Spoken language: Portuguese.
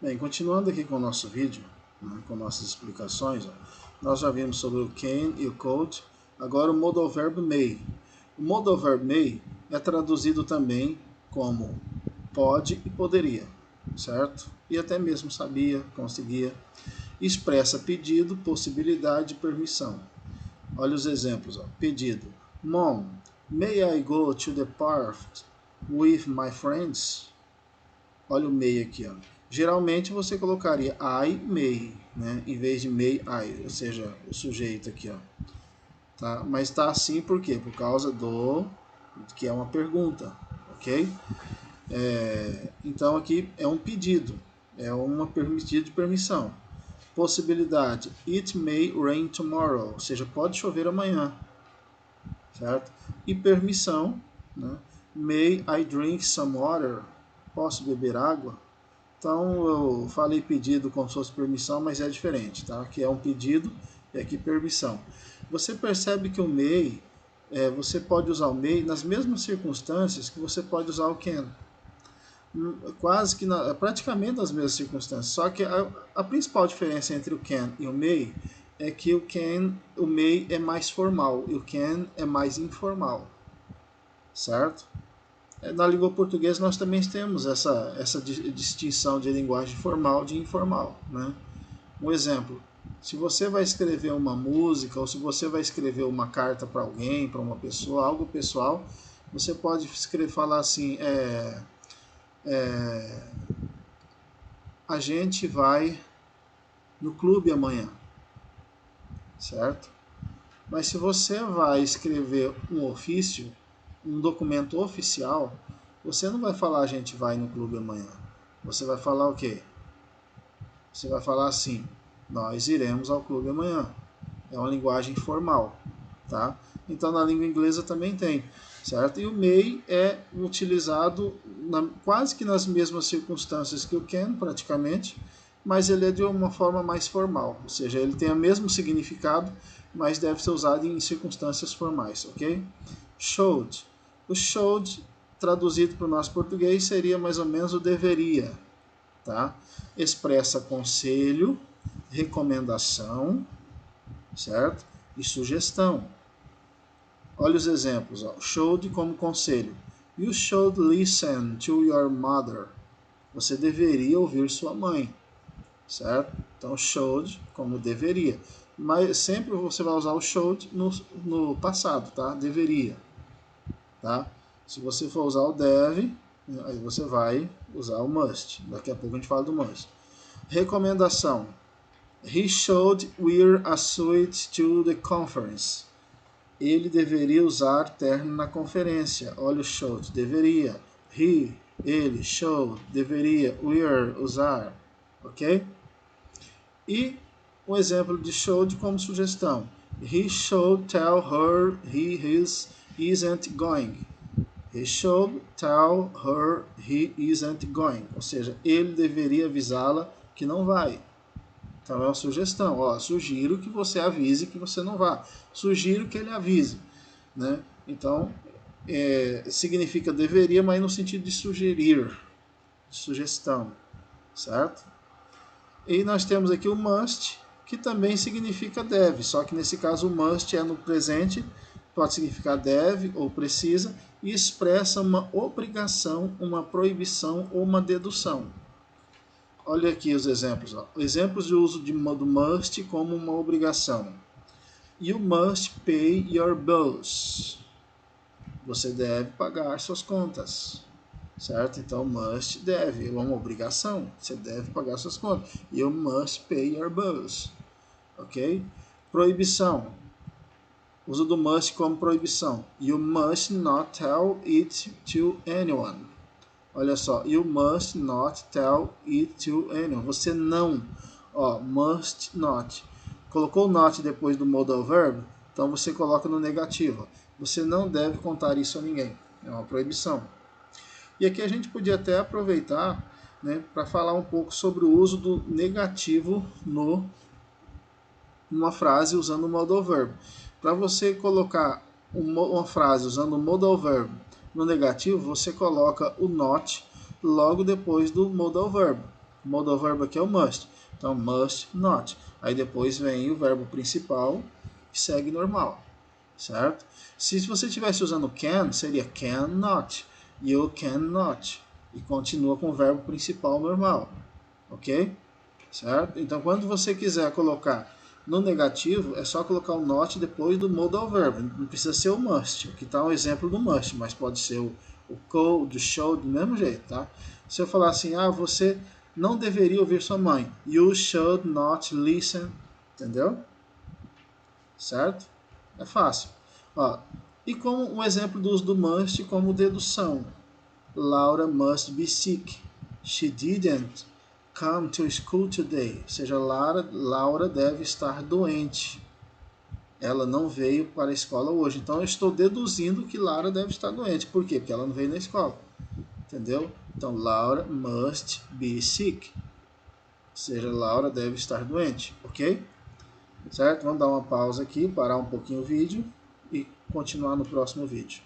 Bem, continuando aqui com o nosso vídeo, né, com nossas explicações, ó, nós já vimos sobre o can e o could. Agora o modal verb may. O modal verb may é traduzido também como pode e poderia, certo? E até mesmo sabia, conseguia. Expressa pedido, possibilidade e permissão. Olha os exemplos. Ó. Pedido. Mom, may I go to the park with my friends? Olha o may aqui. Ó. Geralmente você colocaria I may, né? Em vez de may I, ou seja, o sujeito aqui. Ó. Tá? Mas está assim por quê? Por causa do que é uma pergunta, ok? Então aqui é um pedido, é uma pedido de permissão. Possibilidade, it may rain tomorrow, ou seja, pode chover amanhã, certo? E permissão, né? May I drink some water? Posso beber água? Então eu falei pedido como se fosse permissão, mas é diferente, tá? Aqui é um pedido e aqui permissão. Você percebe que o may, você pode usar o may nas mesmas circunstâncias que você pode usar o can. Quase que praticamente nas mesmas circunstâncias. Só que a principal diferença entre o can e o may é que o may é mais formal e o can é mais informal, certo? Na língua portuguesa nós também temos essa distinção de linguagem formal de informal, né? Um exemplo, se você vai escrever uma música ou se você vai escrever uma carta para alguém, para uma pessoa, algo pessoal, você pode falar assim, a gente vai no clube amanhã, certo? Mas se você vai escrever um ofício, um documento oficial, você não vai falar a gente vai no clube amanhã. Você vai falar o quê? Você vai falar assim, nós iremos ao clube amanhã. É uma linguagem formal, tá? Então na língua inglesa também tem, certo? E o may é utilizado quase que nas mesmas circunstâncias que o can, praticamente, mas ele é de uma forma mais formal, ou seja, ele tem o mesmo significado, mas deve ser usado em circunstâncias formais, ok? Should. O should, traduzido para o nosso português, seria mais ou menos o deveria, tá? Expressa conselho, recomendação, certo? E sugestão. Olha os exemplos. Ó. Should como conselho. You should listen to your mother. Você deveria ouvir sua mãe, certo? Então, should como deveria. Mas sempre você vai usar o should no passado, tá? Deveria, tá? Se você for usar o deve, aí você vai usar o must. Daqui a pouco a gente fala do must. Recomendação. He should wear a suit to the conference. Ele deveria usar terno na conferência. Olha o should, deveria. He, ele, should, deveria, wear, usar. Ok? E um exemplo de should como sugestão. He should tell her he isn't going. He should tell her he isn't going. Ou seja, ele deveria avisá-la que não vai. Então é uma sugestão. Ó, sugiro que você avise que você não vá. Sugiro que ele avise. Né? Então, significa deveria, mas no sentido de sugerir, de sugestão, certo? E nós temos aqui o must, que também significa deve, só que nesse caso o must é no presente, pode significar deve ou precisa, e expressa uma obrigação, uma proibição ou uma dedução. Olha aqui os exemplos. Ó. Exemplos de uso do must como uma obrigação. You must pay your bills. Você deve pagar suas contas, certo? Então, must, deve, é uma obrigação. Você deve pagar suas contas. You must pay your bills, ok? Proibição. Uso do must como proibição. You must not tell it to anyone. Olha só, you must not tell it to anyone. Você não, ó, must not. Colocou not depois do modal verb, então você coloca no negativo. Você não deve contar isso a ninguém. É uma proibição. E aqui a gente podia até aproveitar, né, para falar um pouco sobre o uso do negativo numa frase usando o modal verb. Para você colocar uma frase usando o modal verb no negativo, você coloca o not logo depois do modal verb. O modal verb aqui é o must. Então, must not. Aí depois vem o verbo principal e segue normal, certo? Se você estivesse usando can, seria cannot, you cannot, e continua com o verbo principal normal, ok? Certo? Então, quando você quiser colocar no negativo, é só colocar o not depois do modal verb, não precisa ser o must. Aqui está um exemplo do must, mas pode ser o could, o should, do mesmo jeito, tá? Se eu falar assim, você não deveria ouvir sua mãe, you should not listen, entendeu? Certo? É fácil. Ó, e como um exemplo do uso do must como dedução. Laura must be sick. She didn't come to school today. Ou seja, Laura deve estar doente. Ela não veio para a escola hoje. Então eu estou deduzindo que Laura deve estar doente. Por quê? Porque ela não veio na escola. Entendeu? Então Laura must be sick. Ou seja, Laura deve estar doente. Ok? Certo? Vamos dar uma pausa aqui, parar um pouquinho o vídeo e continuar no próximo vídeo.